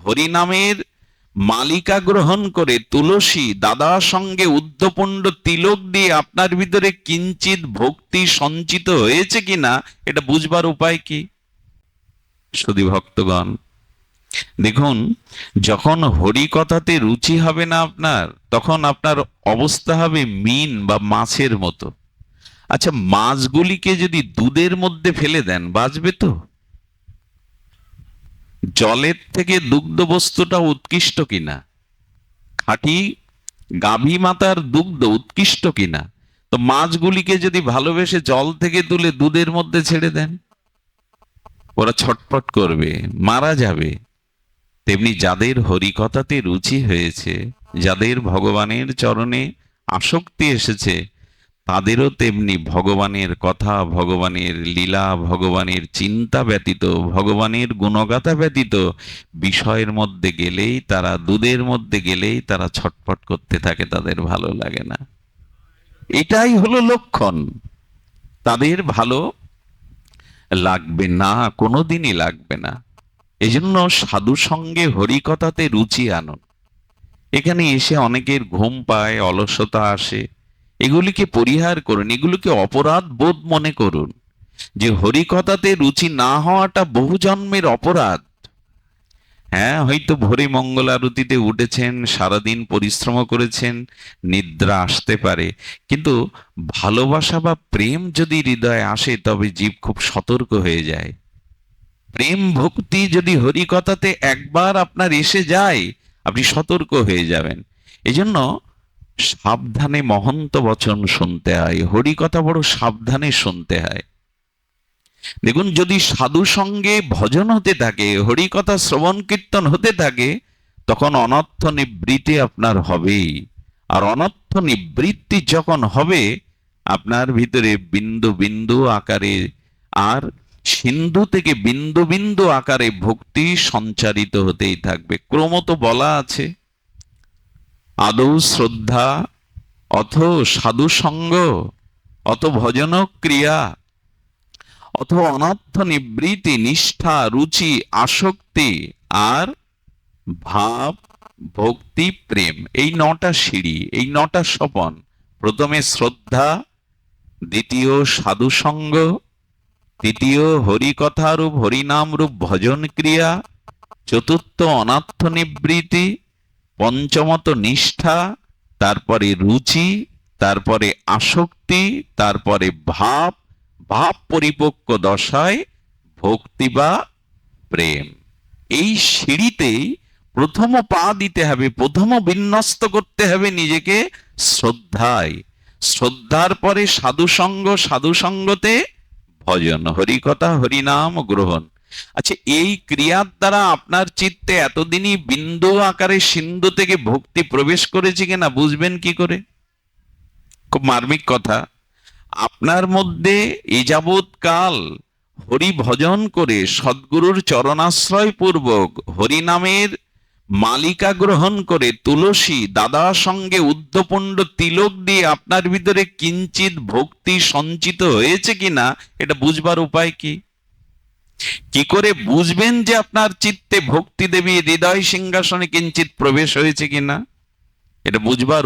হরিনামের মালিকা গ্রহণ করে তুলসী দাদা সঙ্গে উদ্ধপুণ্ড তিলক দিয়ে আপনার ভিতরে কিঞ্চিত ভক্তি সঞ্চিত হয়েছে কিনা এটা বুঝবার উপায় কি? শুধু ভক্তগণ, দেখুন, যখন হরি কথাতে রুচি হবে না আপনার, তখন আপনার অবস্থা হবে মিন বা মাছের মতো। আচ্ছা, মাছগুলিকে যদি দুধের মধ্যে ফেলে দেন, বাঁচবে তো? জলের থেকে দুগ্ধ বস্তুটা উৎকৃষ্ট কিনা? খাঁটি গাভী মাতার দুগ্ধ উৎকৃষ্ট কিনা? তো মাছগুলিকে যদি ভালোবেসে জল থেকে তুলে দুধের মধ্যে ছেড়ে দেন, ওরা ছটফট করবে, মারা যাবে। তেমনি যাদের হরিকথাতে রুচি হয়েছে, যাদের ভগবানের চরণে আসক্তি এসেছে, তাদেরও তেমনি ভগবানের কথা, ভগবানের লীলা, ভগবানের চিন্তা ব্যতীত, ভগবানের গুণগাথা ব্যতীত বিষয়ের মধ্যে গেলেই তারা, দুধের মধ্যে গেলেই তারা ছটফট করতে থাকে, তাদের ভালো লাগে না। এটাই হলো লক্ষণ। তাদের ভালো লাগবে না, কোনোদিনই লাগবে না। এজন্য সাধু সঙ্গে হরিকথাতে রুচি আনুন। এখানে এসে অনেকের ঘুম পায়, অলসতা আসে, এগুলিকে পরিহার করুন, এগুলিকে অপরাধ বোধ মনে করুন। যে হরিকথাতে রুচি না হওয়াটা বহু জন্মের অপরাধ। হ্যাঁ, হয়তো ভোরে মঙ্গল আরতিতে উঠেছেন, সারাদিন পরিশ্রম করেছেন, নিদ্রা আসতে পারে, কিন্তু ভালোবাসা বা প্রেম যদি হৃদয়ে আসে, তবে জীব খুব সতর্ক হয়ে যায়। প্রেম ভক্তি যদি হরিকথাতে একবার আপনার এসে যায়, আপনি সতর্ক হয়ে যাবেন। এজন্য সাবধানে মহন্ত বচন শুনতে হয়, হরিকথা বড় সাবধানে শুনতে হয়। দেখুন, যদি সাধু সঙ্গে ভজন হতে থাকে, হরিকথা শ্রবণ কীর্তন হতে থাকে, তখন অনর্থ নিবৃত্তি আপনার হবেই। আর অনর্থ নিবৃত্তি যখন হবে, আপনার ভিতরে বিন্দু বিন্দু আকারে, আর সিন্ধু থেকে বিন্দু বিন্দু আকারে ভক্তি সঞ্চারিত হতেই থাকবে। ক্রমত বলা আছে, আদৌ শ্রদ্ধা, অথ সাধু সঙ্গ, অত ভজন ক্রিয়া, অথ অনর্থ নিবৃত্তি, নিষ্ঠা, রুচি, আসক্তি, আর ভাব, ভক্তি, প্রেম। এই 9টা সিঁড়ি, এই 9টা সোপান। প্রথমে শ্রদ্ধা, দ্বিতীয় সাধু সঙ্গ, তৃতীয় হরিকথা রূপ হরিনাম রূপ ভজন ক্রিয়া, চতুর্থ অনর্থ নিবৃত্তি, পঞ্চমত নিষ্ঠা, তারপরে রুচি, তারপরে আসক্তি, তারপরে ভাব, ভাব পরিপক্ক দশায় ভক্তি বা প্রেম। এই সিঁড়িতেই প্রথম পা দিতে হবে, প্রথম বিন্যস্ত করতে হবে নিজেকে শ্রদ্ধায়। শ্রদ্ধার পরে সাধু সঙ্গ, সাধু সঙ্গতে ভজন, হরিকথা হরিনাম গ্রহণ। আচ্ছা, এই ক্রিয়ার দ্বারা আপনার চিত্তে এতদিনই বিন্দু আকারে সিন্ধু থেকে ভক্তি প্রবেশ করেছে কিনা বুঝবেন কি করে? খুব মার্মিক কথা। আপনার মধ্যে এ যাবৎ কাল হরি ভজন করে সদ্গুরুর চরণাশ্রয় পূর্বক হরিনামের মালিকা গ্রহণ করে তুলসী দাদা সঙ্গে উদ্ধপুণ্ড তিলক দিয়ে আপনার ভিতরে কিঞ্চিত ভক্তি সঞ্চিত হয়েছে কিনা এটা বুঝবার উপায় কি? কি করে বুঝবেন যে আপনার চিত্তে ভক্তি দেবী হৃদয় সিংহাসনে কিঞ্চিত প্রবেশ হয়েছে কিনা? এটা বুঝবার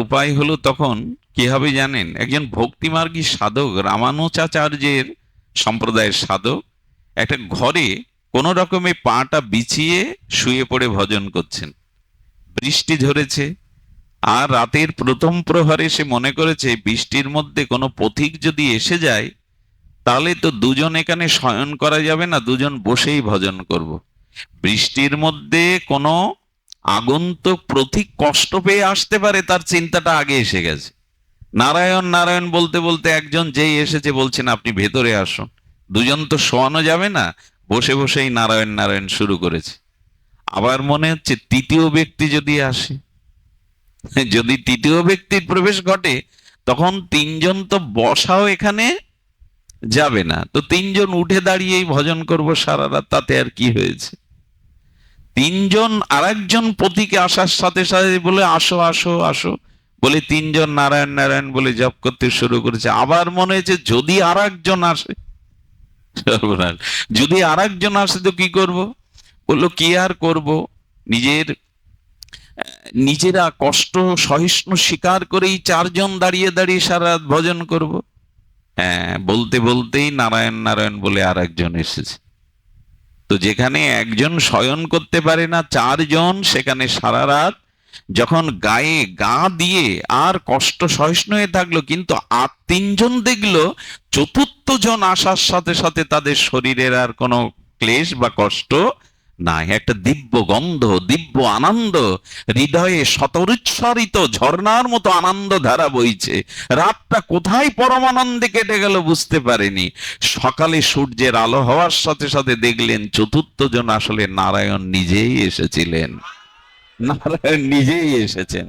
উপায় হলো তখন কি হবে জানেন? একজন ভক্তিমার্গী সাধক, রামানুজাচার্যের সম্প্রদায়ের সাধক, একটা ঘরে কোন রকমে পাটা বিছিয়ে শুয়ে পড়ে ভজন করছেন। বৃষ্টি ঝরেছে, আর রাতের প্রথম প্রহরে সে মনে করেছে বৃষ্টির মধ্যে কোনো পথিক যদি এসে যায়, তাহলে তো দুজন এখানে শয়ন করা যাবে না, দুজন বসেই ভজন করব। বৃষ্টির মধ্যে কোনো আগন্তুক পথিক কষ্ট পেয়ে আসতে পারে, তার চিন্তাটা আগে এসে গেছে। নারায়ণ নারায়ণ বলতে বলতে একজন যেই এসেছে বলছেন আপনি ভেতরে আসুন। দুজন তো শোয়ানো যাবে না, বসে বসেই নারায়ণ নারায়ণ শুরু করেছে। আবার মনে হচ্ছে তৃতীয় ব্যক্তি যদি আসে, যদি তৃতীয় ব্যক্তির প্রবেশ ঘটে, তখন তিনজন তো বসাও এখানে যাবে না, তো তিনজন উঠে দাঁড়িয়েই ভজন করব সারা রাত, তাতে আর কি হয়েছে? তিনজন আর একজন পথিকে আসার সাথে সাথে বলে আসো আসো আসো বলে তিনজন নারায়ণ নারায়ণ বলে জপ করতে শুরু করেছে। আবার মনে হয়েছে যদি আর একজন আসে, সর্বনাশ। যদি আর একজন আসে তো কি করব? বললো কি আর করব, নিজের নিজেরা কষ্ট সহিষ্ণু স্বীকার করেই চারজন দাঁড়িয়ে দাঁড়িয়ে সারা রাত ভজন করব। হ্যাঁ, বলতে বলতেই নারায়ণ নারায়ণ বলে আর একজন এসেছে। তো যেখানে একজন শয়ন করতে পারে না, চারজন সেখানে সারা রাত যখন গায়ে গা দিয়ে আর কষ্ট সহিষ্ণু হয়ে থাকলো, কিন্তু আর তিনজন দেখলো চতুর্থ জন আসার সাথে সাথে তাদের শরীরের আর কোনো ক্লেশ বা কষ্ট নাই। একটা দিব্য গন্ধ, দিব্য আনন্দ, হৃদয়ে শতরুচ্ছারিত ঝর্ণার মতো আনন্দ ধারা বইছে। রাতটা কোথায় পরমানন্দে কেটে গেল বুঝতে পারেনি। সকালে সূর্যের আলো হওয়ার সাথে সাথে দেখলেন চতুর্থ জন আসলে নারায়ণ নিজেই এসেছিলেন। নারায়ণ নিজেই এসেছেন।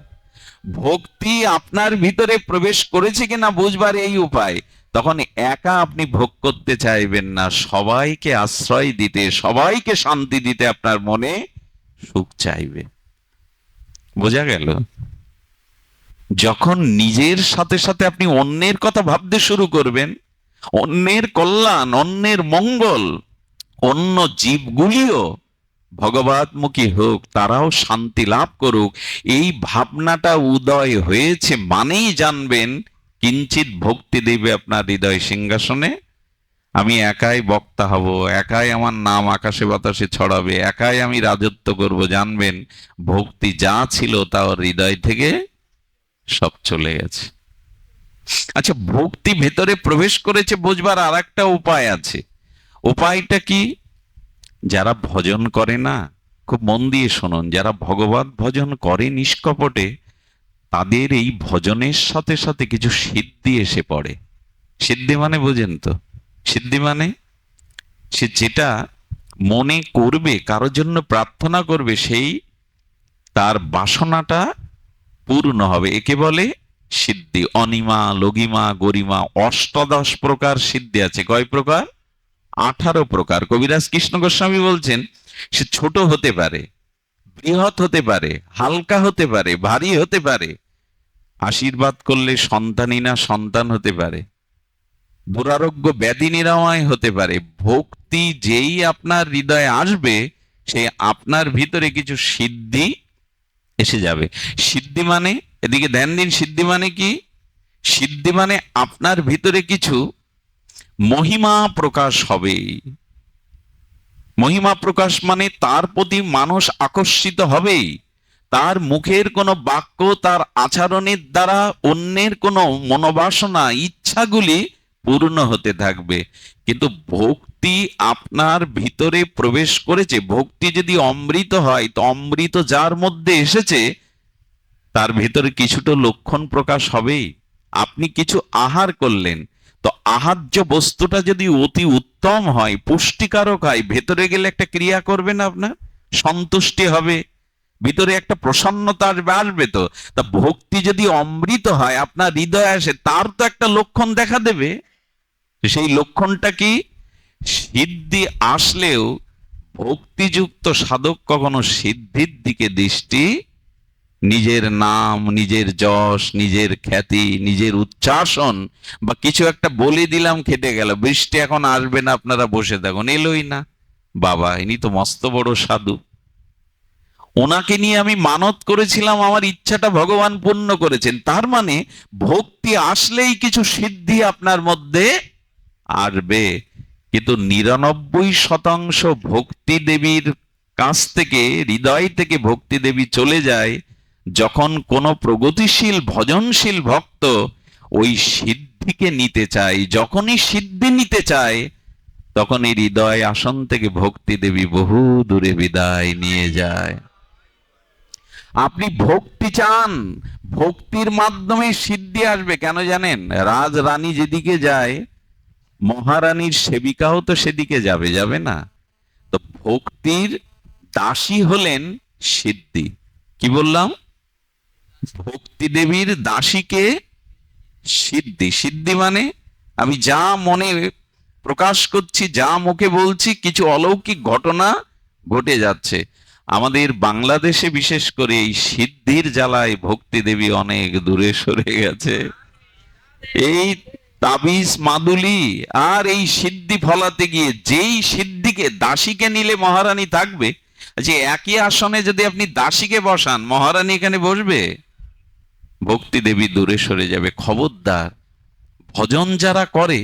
ভক্তি আপনার ভিতরে প্রবেশ করেছে কিনা বুঝবার এই উপায়। তখন একা আপনি ভোগ করতে চাইবেন না, সবাইকে আশ্রয় দিতে, সবাইকে শান্তি দিতে আপনার মনে সুখ চাইবে। বোঝা গেল? যখন নিজের সাথে সাথে আপনি অন্যের কথা ভাবতে শুরু করবেন, অন্যের কল্যাণ, অন্যের মঙ্গল, অন্য জীবগুলিও ভগবতমুখী হোক, তারাও শান্তি লাভ করুক, এই ভাবনাটা উদয় হয়েছে মানেই জানবেন কিঞ্চিত ভক্তি দেবে আপনার হৃদয় সিংহাসনে। আমি একাই বক্তা হব, একাই আমার নাম আকাশে বাতাসে ছড়াবে, একাই আমি রাজত্ব করব, জানবেন ভক্তি যা ছিল তা ওর হৃদয় থেকে সব চলে গেছে। আচ্ছা, ভক্তি ভেতরে প্রবেশ করেছে বুঝবার আর একটা উপায় আছে। উপায়টা কি? যারা ভজন করে না, খুব মন দিয়ে শুনুন, যারা ভগবত ভজন করে নিষ্কপটে, তাদের এই ভজনের সাথে সাথে কিছু সিদ্ধি এসে পড়ে। সিদ্ধি মানে বোঝেন তো? সিদ্ধি মানে সে যেটা মনে করবে, কারোর জন্য প্রার্থনা করবে, সেই তার বাসনাটা পূর্ণ হবে। একে বলে সিদ্ধি। অনিমা, লঘিমা, গরিমা, অষ্টাদশ প্রকার সিদ্ধি আছে। কয় প্রকার? 18 প্রকার। কবিরাজ কৃষ্ণ গোস্বামী বলছেন সে ছোট হতে পারে, বৃহৎ হতে পারে, হালকা হতে পারে, ভারী হতে পারে। আশীর্বাদ করলে সন্তানই না সন্তান হতে পারে, দুরারোগ্য ব্যাধি নিরাময় হতে পারে। ভক্তি যেই আপনার হৃদয়ে আসবে, সে আপনার ভিতরে কিছু সিদ্ধি এসে যাবে। সিদ্ধি মানে, এদিকে ধ্যান দিন, সিদ্ধি মানে কি? সিদ্ধি মানে আপনার ভিতরে কিছু মহিমা প্রকাশ হবে। মহিমা প্রকাশ মানে তার প্রতি মানুষ আকর্ষিত হবেই। তার মুখের কোনো বাক্য, তার আচরণের দ্বারা অন্যের কোনো মনোবাসনা, ইচ্ছাগুলি পূর্ণ হতে থাকবে। কিন্তু ভক্তি আপনার ভিতরে প্রবেশ করেছে, ভক্তি যদি অমৃত হয়, তো অমৃত যার মধ্যে এসেছে তার ভিতরে কিছুটা লক্ষণ প্রকাশ হবেই। আপনি কিছু আহার করলেন, তো আহার্য বস্তুটা যদি অতি উত্তম হয়, পুষ্টিকারক হয়, ভেতরে গেলে একটা ক্রিয়া করবে না, আপনার সন্তুষ্টি হবে, ভিতরে একটা প্রসন্নতা আসবে। তো তা ভক্তি যদি অমৃত হয়, আপনার হৃদয়ে আসে, তার তো একটা লক্ষণ দেখা দেবে। সেই লক্ষণটা কি? সিদ্ধি আসলেও ভক্তিযুক্ত সাধক কখনো সিদ্ধির দিকে দৃষ্টি, নিজের নাম, নিজের যশ, নিজের খ্যাতি, নিজের উচ্চাসন বা কিছু একটা বলে দিলাম খেটে গেল, বৃষ্টি এখন আসবে না, আপনারা বসে থাকুন, এলোই না, বাবা ইনি তো মস্ত বড় সাধু, ওনাকে নিয়ে আমি মানত করেছিলাম, আমার ইচ্ছাটা ভগবান পূর্ণ করেছেন। তার মানে ভক্তি আসলেই কিছু সিদ্ধি আপনার মধ্যে আসবে। কিন্তু 99% ভক্তি দেবীর কাছ থেকে, হৃদয় থেকে ভক্তি দেবী চলে যায় যখন কোনো প্রগতিশীল ভজনশীল ভক্ত ওই সিদ্ধিকে নিতে চায়। যখনই সিদ্ধি নিতে চায়, তখন এই হৃদয় আসন থেকে ভক্তি দেবী বহু দূরে বিদায় নিয়ে যায়। আপনি ভক্তি চান, ভক্তির মাধ্যমে সিদ্ধি আসবে। কেন জানেন? রাজরানী যেদিকে যায়, মহারানীর সেবিকাও তো সেদিকে যাবে, যাবে না? তো ভক্তির দাসী হলেন সিদ্ধি। কি বললাম? ভক্তি দেবীর দাসীকে সিদ্ধি। সিদ্ধি মানে আমি যা মনে প্রকাশ করছি, যা মুখে বলছি, কিছু অলৌকিক ঘটনা ঘটে যাচ্ছে। আমাদের বাংলাদেশে বিশেষ করে এই সিদ্ধির জ্বালায় ভক্তি দেবী অনেক দূরে সরে গেছে। এই তাবিজ মাদুলি আর এই সিদ্ধি ফলাতে গিয়ে যেই সিদ্ধিকে দাসীকে নিলে মহারানী থাকবে, যে একই আসনে যদি আপনি দাসীকে বসান, মহারানী এখানে বসবে? ভক্তি দেবী দূরে সরে যাবে। খবরদার, ভজন যারা করে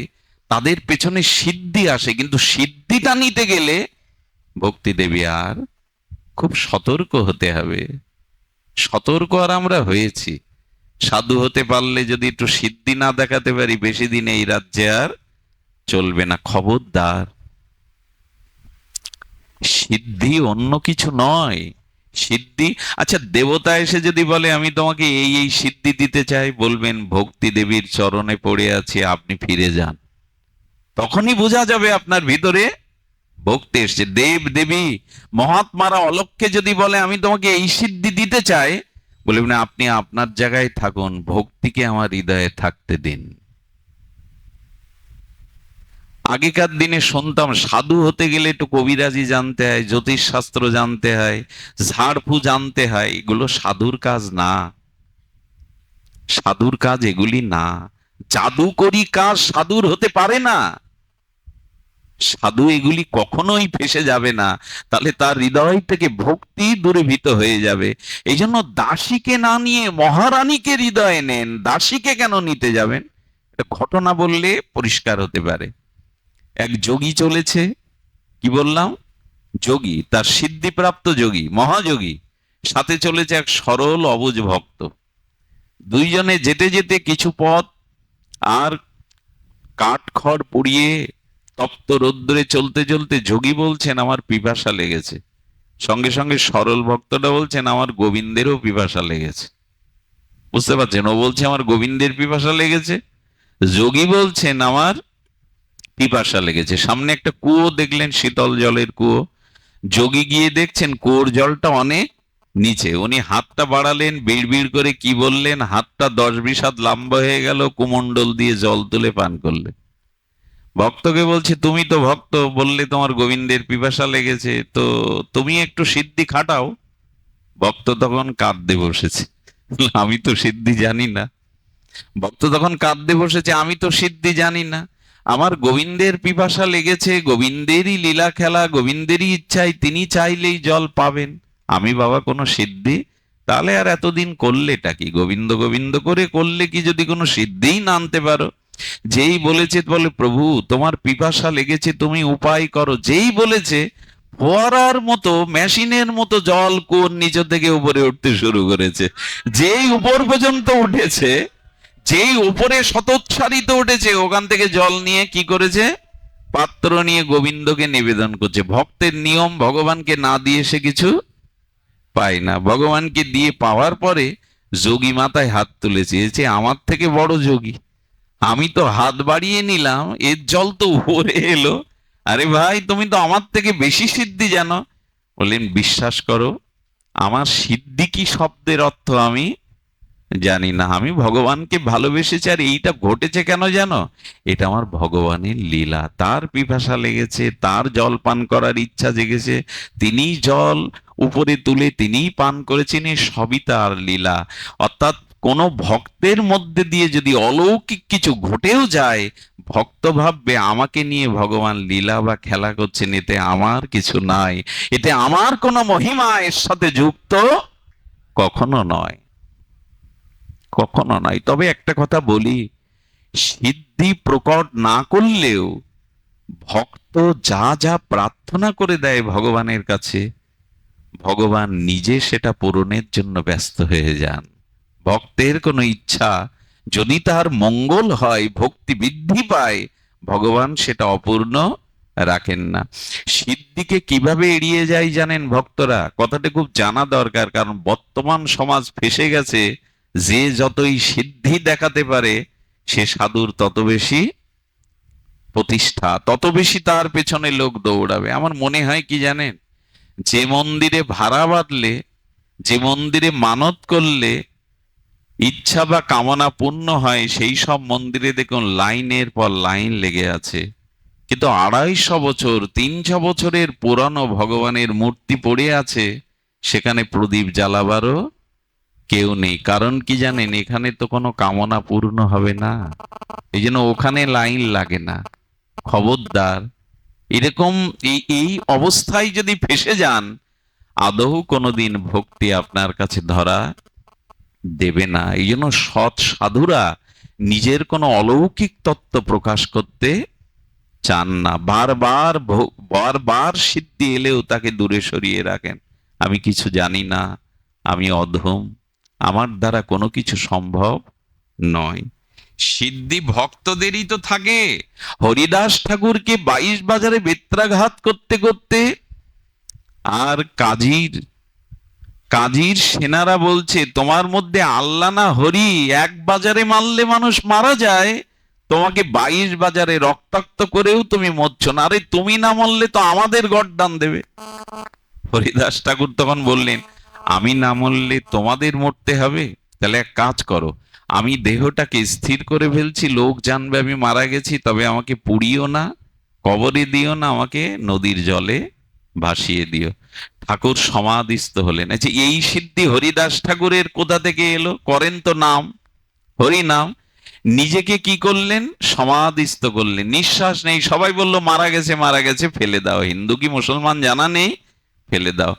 তাদের পেছনে সিদ্ধি আসে, কিন্তু সিদ্ধিটা নিতে গেলে ভক্তি দেবী আর খুব সতর্ক হতে হবে। সতর্ক আর আমরা হয়েছি। সাধু হতে পারলে যদি একটু সিদ্ধি না দেখাতে পারি, বেশি দিন এই রাজ্যে আর চলবে না। খবরদার, সিদ্ধি অন্য কিছু নয়। সিদ্ধি, আচ্ছা দেবতা এসে যদি বলে আমি তোমাকে এই এই সিদ্ধি দিতে চাই, বলবেন ভক্তি দেবীর চরণে পড়ে আছি, আপনি ফিরে যান। তখনই বোঝা যাবে আপনার ভিতরে ভক্তি এসছে। দেব দেবী মহাত্মারা অলক্ষ্যে যদি বলে আমি তোমাকে এই সিদ্ধি দিতে চাই, বলবেন আপনি আপনার জায়গায় থাকুন, ভক্তিকে আমার হৃদয়ে থাকতে দিন। আগেকার দিনে শুনতাম সাধু হতে গেলে একটু কবিরাজি জানতে হয়, জ্যোতিষ শাস্ত্র জানতে হয়, ঝাড়ফু জানতে হয়। এগুলো সাধুর কাজ না। সাধুর কাজ এগুলি না। জাদুকরি কাজ সাধুর হতে পারে না। সাধু এগুলি কখনোই ফেসে যাবে না, তাহলে তার হৃদয় থেকে ভক্তি দূরীভূত হয়ে যাবে। এই জন্য দাসীকে না নিয়ে মহারানীকে হৃদয়ে নেন। দাসীকে কেন নিতে যাবেন? একটা ঘটনা বললে পরিষ্কার হতে পারে। এক যোগী চলেছে, কি বললাম, যোগী, তার সিদ্ধিপ্রাপ্ত যোগী, মহাযোগী, সাথে চলেছে এক সরল অবুঝ ভক্ত। দুইজনে যেতে যেতে কিছু পথ আর কাঠ খড় পুড়িয়ে তপ্ত রৌদ্রে চলতে চলতে যোগী বলছেন আমার পিপাসা লেগেছে, সঙ্গে সঙ্গে সরল ভক্তটা বলছেন আমার গোবিন্দেরও পিপাসা লেগেছে। বুঝতে পারছেন? ও বলছে আমার গোবিন্দের পিপাসা লেগেছে, যোগী বলছেন আমার পিপাসা লেগেছে। সামনে একটা কুয়ো দেখলেন, শীতল জলের কুয়ো। যোগী গিয়ে দেখছেন কুয়োর জলটা অনেক নিচে। উনি হাতটা বাড়ালেন, বিড় করে কি বললেন, হাতটা 10-20 হাত লম্বা হয়ে গেল, কুমন্ডল দিয়ে জল তুলে পান করলেন। ভক্তকে বলছে তুমি তো ভক্ত, বললে তোমার গোবিন্দের পিপাসা লেগেছে, তো তুমি একটু সিদ্ধি খাটাও। ভক্ত তখন কাঁদতে বসেছে, আমি তো সিদ্ধি জানি না। ভক্ত তখন কাঁদতে বসেছে, আমি তো সিদ্ধি জানি না, আমার গোবিন্দের পিপাসা লেগেছে, গোবিন্দেরই লীলা খেলা, গোবিন্দেরই ইচ্ছায় তিনি চাইলেই জল পাবেন। আমি বাবা কোনো সিদ্ধি? তাহলে আর এতদিন করলেটা কি? গোবিন্দ গোবিন্দ করে করলে কি যদি কোনো সিদ্ধিই না আনতে পারো? যেই বলেছে, বলে প্রভু তোমার পিপাসা লেগেছে, তুমি উপায় করো, যেই বলেছে ফোয়ারার মতো, মেশিনের মতো জল কোন নিচে থেকে উপরে উঠতে শুরু করেছে। যেই উপর পর্যন্ত উঠেছে, যেই উপরে শতোচ্ছ্বারিত উঠেছে, ওখান থেকে জল নিয়ে কি করেছে, পাত্র নিয়ে গোবিন্দকে নিবেদন করছে। ভক্তের নিয়ম, ভগবানকে না দিয়ে সে কিছু পায় না। ভগবানকে দিয়ে পাওয়ার পরে যোগী মাথায় হাত তুলেছে, যে আমার থেকে বড় যোগী, আমি তো হাত বাড়িয়ে নিলাম, এর জল তো উপরে এলো। আরে ভাই তুমি তো আমার থেকে বেশি সিদ্ধি জানো। বললেন বিশ্বাস করো, আমার সিদ্ধি কি শব্দের অর্থ আমি জানি না। আমি ভগবানকে ভালোবেসেছি, আর এইটা ঘটেছে কেন জানো? এটা আমার ভগবানের লীলা। তার পিপাসা লেগেছে, তার জল পান করার ইচ্ছা জেগেছে, তিনি জল উপরে তুলে তিনিই পান করেছেন, এ সবই তার লীলা। অর্থাৎ কোন ভক্তের মধ্যে দিয়ে যদি অলৌকিক কিছু ঘটেও যায়, ভক্ত ভাববে আমাকে নিয়ে ভগবান লীলা বা খেলা করছেন, এতে আমার কিছু নাই, এতে আমার কোনো মহিমা এর সাথে যুক্ত কখনো নয়, কখনো নয়। তবে একটা কথা বলি, সিদ্ধি প্রকট না করলেও ভক্ত যা যা প্রার্থনা করে দেয় ভগবানের কাছে, ভগবান নিজে সেটা পূরণের জন্য ব্যস্ত হয়ে যান। ভক্তের কোনো ইচ্ছা যদি তার মঙ্গল হয়, ভক্তি বৃদ্ধি পায়, ভগবান সেটা অপূর্ণ রাখেন না। সিদ্ধিকে কিভাবে এড়িয়ে যায় জানেন ভক্তরা? কথাটা খুব জানা দরকার, কারণ বর্তমান সমাজ ফেসে গেছে, যে যতই সিদ্ধি দেখাতে পারে সে সাধুর তত বেশি প্রতিষ্ঠা, তত বেশি তার পেছনে লোক দৌড়াবে। আমার মনে হয় কি জানেন, যে মন্দিরে ভাড়া বাঁধলে, যে মন্দিরে মানত করলে ইচ্ছা বা কামনা পূর্ণ হয়, সেই সব মন্দিরে দেখুন লাইনের পর লাইন লেগে আছে, কিন্তু 250 বছর 300 বছরের পুরানো ভগবানের মূর্তি পড়ে আছে, সেখানে প্রদীপ জ্বালাবারও কেউ নেই। কারণ কি জানেন, এখানে তো কোনো কামনা পূর্ণ হবে না, এই জন্য ওখানে লাইন লাগে না। খবরদার, এরকম এই এই অবস্থায় যদি ফেসে যান, আদৌ কোনোদিন ভক্তি আপনার কাছে ধরা দেবে না। এই জন্য সৎ সাধুরা নিজের কোনো অলৌকিক তত্ত্ব প্রকাশ করতে চান না। বারবার বারবার সিদ্ধি এলেও তাকে দূরে সরিয়ে রাখেন। আমি কিছু জানি না, আমি অধম, আমার দ্বারা কোনো কিছু সম্ভব নয়। সিদ্ধি ভক্তদেরই তো থাকে। হরিদাস ঠাকুরকে 22 বাজারে বেত্রাঘাত করতে করতে, আর কাজীর সেনারা বলছে তোমার মধ্যে আল্লাহ না হরি, এক বাজারে মারলে মানুষ মারা যায়, তোমাকে 22 বাজারে রক্তাক্ত করেও তুমি মরছো না, আরে তুমি না মরলে তো আমাদের গর্দান দেবে। হরিদাস ঠাকুর তখন বললেন, আমি না মরলে তোমাদের মরতে হবে? তাহলে এক কাজ করো, আমি দেহটাকে স্থির করে ফেলছি, লোক জানবে আমি মারা গেছি, তবে আমাকে পুড়িও না, কবরে দিও না, আমাকে নদীর জলে ভাসিয়ে দিও। ঠাকুর সমাধিস্থ হলেন। আচ্ছা, এই সিদ্ধি হরিদাস ঠাকুরের কোথা থেকে এলো? করেন তো নাম, হরি নাম। নিজেকে কি করলেন? সমাধিস্থ করলেন। নিঃশ্বাস নেই, সবাই বলল মারা গেছে মারা গেছে, ফেলে দাও। হিন্দু কি মুসলমান জানা নেই, ফেলে দাও।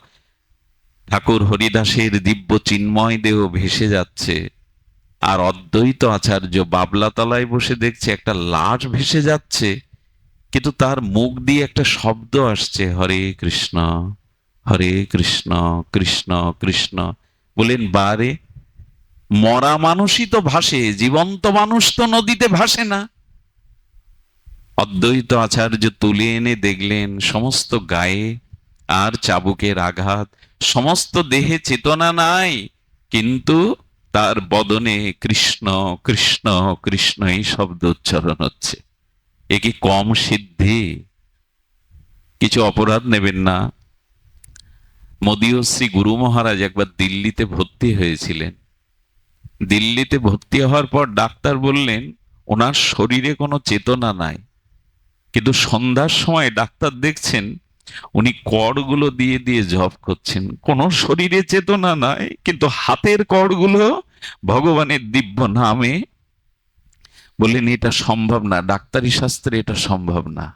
ঠাকুর হরিদাসের দিব্য চিন্ময় দেহ ভেসে যাচ্ছে, আর অদ্বৈত আচার্য বাবলা তলায় বসে দেখছে একটা লাশ ভেসে যাচ্ছে, কিন্তু তার মুখ দিয়ে একটা শব্দ আসছে, হরে কৃষ্ণ হরে কৃষ্ণ কৃষ্ণ কৃষ্ণ। বলেন, বারে, মরা মানুষই তো ভাসে, জীবন্ত মানুষ তো নদীতে ভাসে না। অদ্বৈত আচার্য তুলে এনে দেখলেন সমস্ত গায়ে আর চাবুকের আঘাত, সমস্ত দেহে চেতনা নাই, কিন্তু তার বদনে কৃষ্ণ কৃষ্ণ কৃষ্ণ এই শব্দ উচ্চারণ হচ্ছে। এ কি কম সিদ্ধি? কিছু অপরাধ নেবেন না। মদীয়শ্রী গুরু মহারাজ একবার দিল্লিতে ভর্তি হয়েছিলেন। দিল্লিতে ভর্তি হওয়ার পর ডাক্তার বললেন ওনার শরীরে কোনো চেতনা নাই, কিন্তু সন্ধ্যার সময় ডাক্তার দেখছেন উনি কড়গুলো দিয়ে দিয়ে জপ করছেন। কোনো শরীরে চেতনা নাই, কিন্তু হাতের কড়গুলো ভগবানের দিব্য নামে। বললেন এটা সম্ভব না, ডাক্তারি শাস্ত্রে এটা সম্ভব না।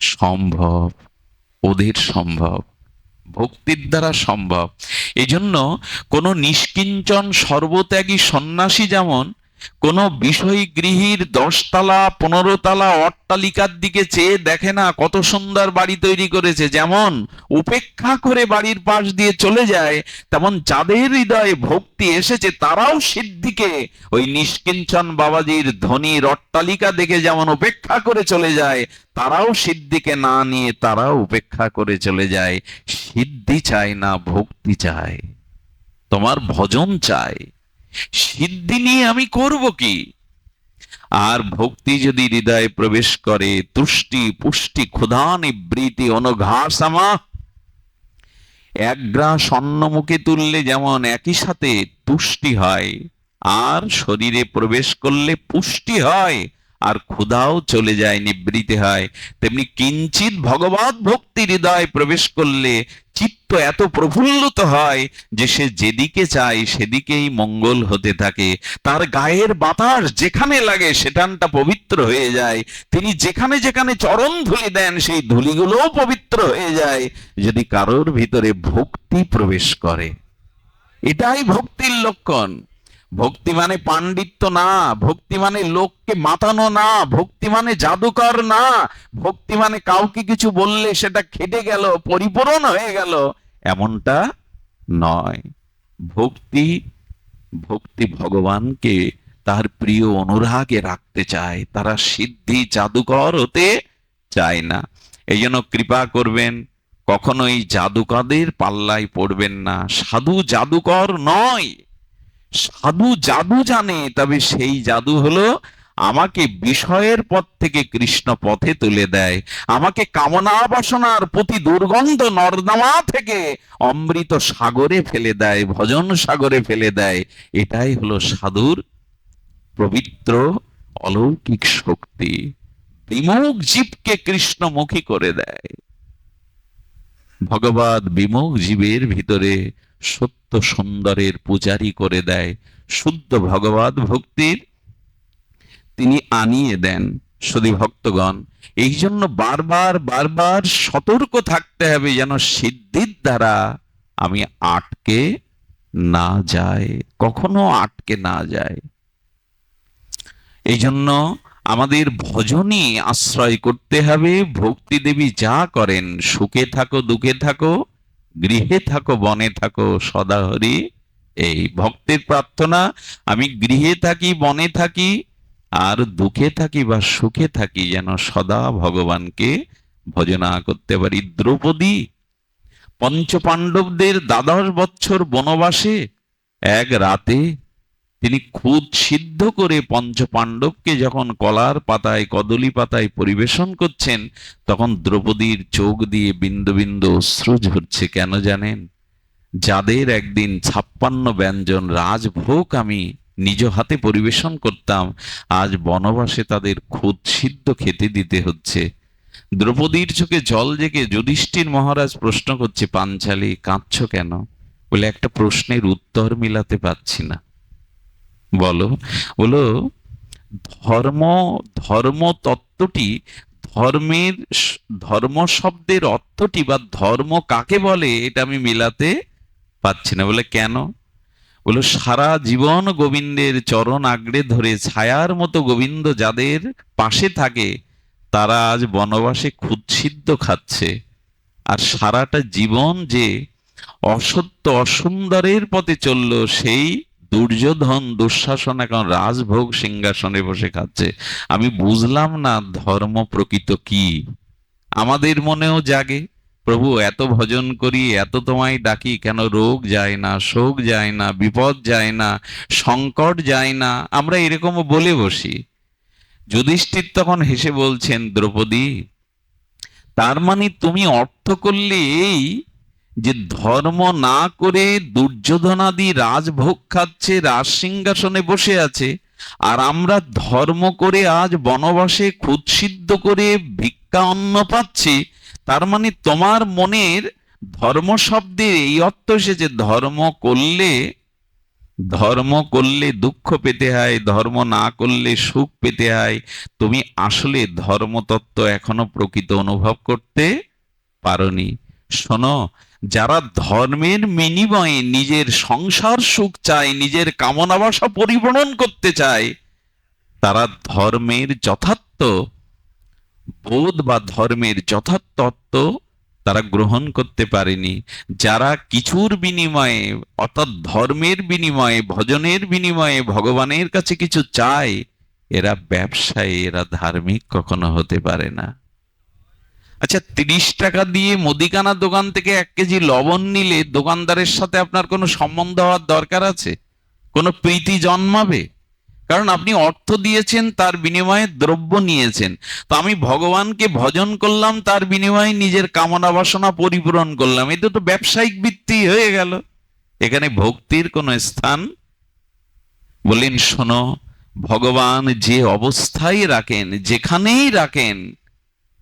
সম্ভব, ওদের সম্ভব, ভক্তির দ্বারা সম্ভব। এজন্য কোন নিষ্কিঞ্চন সর্বত্যাগী সন্ন্যাসী যেমন কোন বিষয় গৃহীর 10 তলা 15 তলা অট্টালিকার দিকে চেয়ে দেখে না কত সুন্দর বাড়ি তৈরি করেছে, যেমন উপেক্ষা করে বাড়ির পাশ দিয়ে চলে যায়, তেমন যাদের হৃদয়ে ভক্তি এসেছে তারাও সিদ্ধিকে ওই নিষ্কিঞ্চন বাবাজির ধনীর অট্টালিকা দেখে যেমন উপেক্ষা করে চলে যায়, তারাও সিদ্ধিকে না নিয়ে তারাও উপেক্ষা করে চলে যায়। সিদ্ধি চায় না, ভক্তি চায়, তোমার ভজন চায়। সিদ্ধি নিয়ে আমি করব কি? আর ভক্তি যদি হৃদয়ে প্রবেশ করে, তুষ্টি পুষ্টি ক্ষুধা নিবৃত্তি অনুঘাসমা, এক গ্রাস অন্ন মুখে তুললে যেমন একই সাথে তুষ্টি হয়, আর শরীরে প্রবেশ করলে পুষ্টি হয়, আর ক্ষুধাও চলে যায়, নিবৃত্তি হয়, তেমনি কিঞ্চিত ভগবত ভক্তি হৃদয় প্রবেশ করলে চিত্ত এত প্রফুল্লিত হয় যে সে যেদিকে চায় সেদিকেই মঙ্গল হতে থাকে। তার গায়ের বাতাস যেখানে লাগে সেখানটা পবিত্র হয়ে যায়। তিনি যেখানে যেখানে চরণ ধুলি দেন সেই ধুলিগুলোও পবিত্র হয়ে যায়, যদি কারোর ভিতরে ভক্তি প্রবেশ করে। এটাই ভক্তির লক্ষণ। ভক্তি মানে পাণ্ডিত্য না, ভক্তি মানে লোককে মাতানো না, ভক্তি মানে জাদুকর না, ভক্তি মানে কাউকে কিছু বললে সেটা খেটে গেল, পরিপূরণ হয়ে গেল, এমনটা নয়। ভক্তি ভক্তি ভগবানকে তার প্রিয় অনুরাগে রাখতে চায়, তারা সিদ্ধি জাদুকর হতে চায় না। এই জন্য কৃপা করবেন, কখনোই জাদুকরদের পাল্লায় পড়বেন না। সাধু জাদুকর নয়, সাধু জাদু জানে, তবে সেই জাদু হলো আমাকে বিষয়ের পথ থেকে কৃষ্ণ পথে তুলে দেয়, আমাকে কামনা বাসনার প্রতি দুর্গন্ধ নর্দমা থেকে অমৃত সাগরে ফেলে দেয়, ভজন সাগরে ফেলে দেয়। এটাই হলো সাধুর পবিত্র অলৌকিক শক্তি। বিমুখ জীবকে কৃষ্ণমুখী করে দেয়। ভগবত বিমুখ জীবের ভিতরে সত্য সুন্দরের পূজারি করে দেয়। শুদ্ধ ভগবত ভক্তির তিনি আনিয়ে দেন। শুধু ভক্তগণ, এই জন্য বারবার বারবার সতর্ক থাকতে হবে যেন সিদ্ধির দ্বারা আমি আটকে না যায়, কখনো আটকে না যায়। এই জন্য আমাদের ভজনই আশ্রয় করতে হবে। ভক্তি দেবী যা করেন, সুখে থাকো দুঃখে থাকো, গৃহে থাকো বনে থাকো, সদা হরি এই ভক্তের প্রার্থনা। আমি গৃহে থাকি বনে থাকি আর দুঃখে থাকি বা সুখে থাকি, যেন সদা ভগবানকে ভজনা করতে পারি। দ্রৌপদী পঞ্চপাণ্ডবদের ১২ বৎসর বনবাসে এক রাতে তিনি খুদ সিদ্ধ করে পঞ্চপাণ্ডবকে যখন কলার পাতায় কদলী পাতায় পরিবেশন করছেন, তখন দ্রৌপদীর চোখ দিয়ে বিন্দু বিন্দু অশ্রু ঝরছে। কেন জানেন? যাদের একদিন ৫৬ ব্যঞ্জন রাজভোগ আমি নিজ হাতে পরিবেশন করতাম, আজ বনবাসে তাদের খুদ সিদ্ধ খেতে দিতে হচ্ছে। দ্রৌপদীর চোখে জল জেগে যুধিষ্ঠির মহারাজ প্রশ্ন করছে, পাঞ্চালী কাঁদছো কেন? বলে, একটা প্রশ্নের উত্তর মিলাতে পারছি না। বলো। বলো, ধর্ম, ধর্ম তত্ত্বটি, ধর্মের ধর্ম শব্দের অর্থটি বা ধর্ম কাকে বলে এটা আমি মিলাতে পাচ্ছি না। বলে, কেন? বলো, সারা জীবন গোবিন্দের চরণ আঁকড়ে ধরে ছায়ার মতো গোবিন্দ যাদের পাশে থাকে, তারা আজ বনবাসে খুদসিদ্ধ খাচ্ছে। আর সারাটা জীবন যে অসত্য অসুন্দরের পথে চললো, সেই দুর্যোধন দুঃশাসন এখন রাজভোগ সিংহাসনে বসে খাচ্ছে। আমি বুঝলাম না ধর্ম প্রকৃত কি। আমাদের মনেও জাগে, প্রভু এত ভজন করি, এত তোমায় ডাকি, কেন রোগ যায় না, শোক যায় না, বিপদ যায় না, সংকট যায় না? আমরা এরকম বলে বসি। যুধিষ্ঠির তখন হেসে বলছেন, দ্রৌপদী, তার মানে তুমি অর্থ করলে এই যে ধর্ম না করে দুর্যোধনাদি রাজভোগ খাচ্ছে, রাজ সিংহাসনে বসে আছে, আর আমরা ধর্ম করে আজ বনবাসে খুদসিদ্ধ করে ভিক্ষা অন্ন পাচ্ছি। তার মানে তোমার মনের ধর্ম শব্দের এই অর্থ এসেছে, ধর্ম করলে দুঃখ পেতে হয়, ধর্ম না করলে সুখ পেতে হয়। তুমি আসলে ধর্মতত্ত্ব এখনো প্রকৃত অনুভব করতে পারোনি। শোনো, যারা ধর্মের বিনিময়ে নিজের সংসার সুখ চায়, নিজের কামনা বাসা পরিপূরণ করতে চায়, তারা ধর্মের যথার্থ বোধ বা ধর্মের যথার্থ তত্ত্ব তারা গ্রহণ করতে পারেনি। যারা কিছুর বিনিময়ে, অর্থাৎ ধর্মের বিনিময়ে, ভজনের বিনিময়ে ভগবানের কাছে কিছু চায়, এরা ব্যবসায়ী, এরা ধার্মিক কখনো হতে পারে না। আচ্ছা, ৩০ টাকা দিয়ে মুদিখানা দোকান থেকে ১ কেজি লবণ নিলে দোকানদারের সাথে আপনার কোনো সম্বন্ধ হওয়ার দরকার আছে? কোনো প্রীতি জন্মাবে? কারণ আপনি অর্থ দিয়েছেন, তার বিনিময়ে দ্রব্য নিয়েছেন। তো আমি ভগবানকে ভজন করলাম, তার বিনিময়ে নিজের কামনা বাসনা পরিপূরণ করলাম। এ তো ব্যবসায়িক বৃত্তি হয়ে গেল। এখানে ভক্তির কোনো স্থান। বলেন, শোনো, ভগবান যে অবস্থায় রাখেন, যেখানেই রাখেন,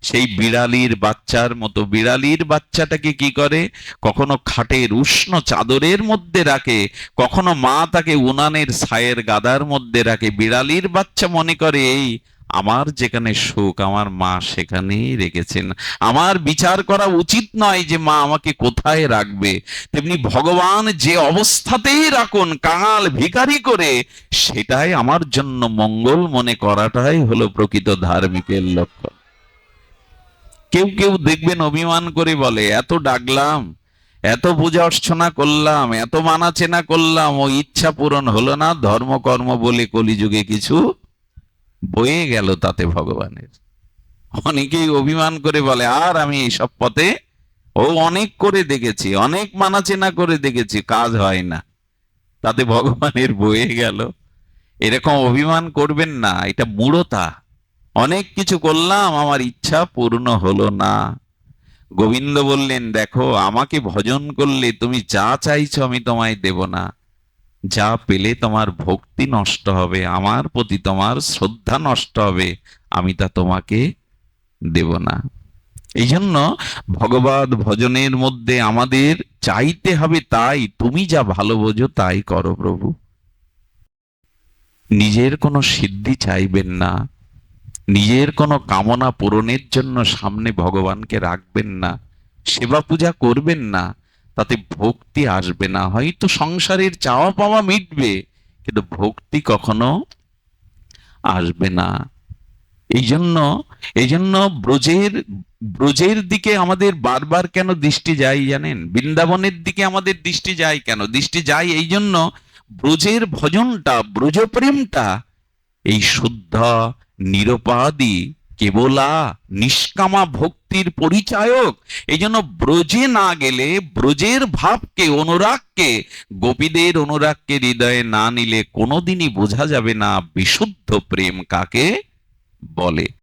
সেই বিড়ালির বাচ্চার মতো। বিড়ালির বাচ্চাটাকে কি করে? কখনো খাটের উষ্ণ চাদরের মধ্যে রাখে, কখনো মা তাকে উনানের ছায়ের গাদার মধ্যে রাখে। বিড়ালির বাচ্চা মনে করে, এই আমার যেখানে সুখ, আমার মা সেখানেই রেখেছেন, আমার বিচার করা উচিত নয় যে মা আমাকে কোথায় রাখবে। তেমনি ভগবান যে অবস্থাতেই রাখুন, কাঙাল ভিখারি করে, সেটাই আমার জন্য মঙ্গল মনে করাটাই হলো প্রকৃত ধার্মিকের লক্ষ্য। কেউ কেউ দেখবেন অভিমান করে বলে, এত ডাকলাম, এত পূজা অর্চনা করলাম, এত মানা চেনা করলাম, ও ইচ্ছা পূরণ হলো না, ধর্মকর্ম বলে কলিযুগে কিছু বয়ে গেল তাতে ভগবানের। অনেকেই অভিমান করে বলে, আর আমি এইসব পথে ও অনেক করে দেখেছি, অনেক মানা চেনা করে দেখেছি, কাজ হয় না, তাতে ভগবানের বয়ে গেল। এরকম অভিমান করবেন না, এটা মূঢ়তা। অনেক কিছু করলাম, আমার ইচ্ছা পূর্ণ হলো না। গোবিন্দ বললেন, দেখো, আমাকে ভজন করলে তুমি যা চাইছো আমি তোমায় দেব না। যা পেলে তোমার ভক্তি নষ্ট হবে, আমার প্রতি তোমার শ্রদ্ধা নষ্ট হবে, আমি তা তোমাকে দেব না। এই জন্য ভগবত ভজনের মধ্যে আমাদের চাইতে হবে তাই, তুমি যা ভালো বোঝো তাই করো প্রভু। নিজের কোনো সিদ্ধি চাইবেন না, নিজের কোনো কামনা পূরণের জন্য সামনে ভগবানকে রাখবেন না, সেবা পূজা করবেন না, তাতে ভক্তি আসবে না। হয়তো সংসারের চাওয়া পাওয়া মিটবে, কিন্তু ভক্তি কখনো আসবে না। এই জন্য এই জন্য ব্রজের ব্রজের দিকে আমাদের বারবার কেন দৃষ্টি যায় জানেন? বৃন্দাবনের দিকে আমাদের দৃষ্টি যায় কেন? দৃষ্টি যায় এই জন্য, ব্রজের ভজনটা, ব্রজ প্রেমটা এই শুদ্ধ নিরপাদি কেবলা নিষ্কামা ভক্তির পরিচায়ক। এই জন্য ব্রজে না গেলে, ব্রজের ভাবকে, অনুরাগকে, গোপীদের অনুরাগকে হৃদয়ে না নিলে কোনোদিনই বোঝা যাবে না বিশুদ্ধ প্রেম কাকে বলে।